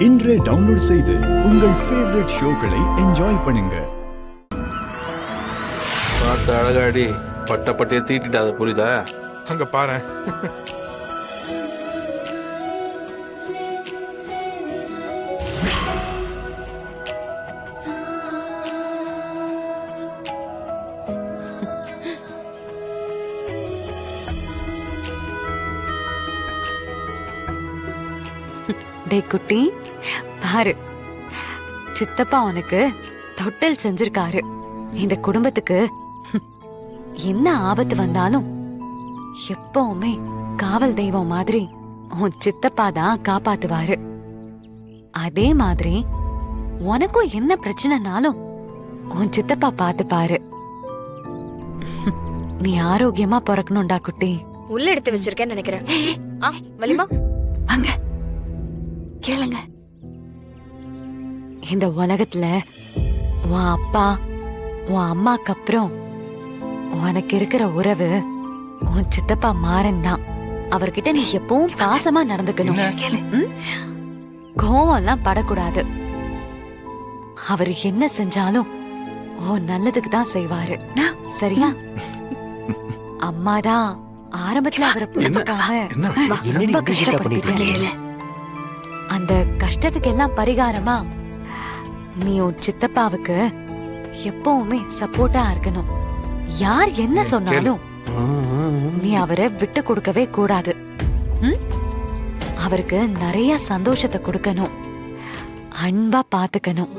இன்றே டவுன்லோட் செய்து உங்கள் ஃபேவரட் ஷோக்களை என்ஜாய் பண்ணுங்க. பார்த்து அழகாடி பட்ட பட்டையை தீட்டிட்டாத, புரியுதா? அங்க பாரு. டே குட்டி, பாரு, சித்தப்பா உனக்கு தொட்டல் செஞ்சிருக்காரு. இந்த குடும்பத்துக்கு என்ன ஆபத்து வந்தாலும் எப்பவுமே காவல் தெய்வம் மாதிரி உன் சித்தப்பா தான் காப்பாத்துவாரு. அதே மாதிரி உனக்கும் என்ன பிரச்சனைனாலும் உன் சித்தப்பா பாத்துப்பாரு. நீ ஆரோக்கியமா பிறக்கணும்டா குட்டி. உள்ள எடுத்து வச்சிருக்கேன்னு நினைக்கிறேன். வலிமா வாங்க கேளுங்க. இந்த உலகத்துல உன் அப்பா உன் அம்மாக்கு அப்புறம் உனக்கு இருக்கிற உறவு உன் சித்தப்பா மாறன் தான். அவர்கிட்ட நீ எப்பவும் பாசமா நடந்துக்கணும். கோவம் எல்லாம் படக்கூடாது. அவர் என்ன செஞ்சாலும் உன் நல்லதுக்கு தான் செய்வாரு, சரியா? அம்மாதான் ஆரம்பத்துல அவரை புரிஞ்சுக்காம ரொம்ப கஷ்டப்பட்டு, அந்த கஷ்டத்துக்கு எல்லாம் பரிகாரமா நீ உன் சித்தப்பாவுக்கு எப்பவுமே சப்போர்ட்டா இருக்கணும். யார் என்ன சொன்னாலும் நீ அவரை விட்டு கொடுக்கவே கூடாது. அவருக்கு நிறைய சந்தோஷத்தை கொடுக்கணும், அன்பா பாத்துக்கணும்.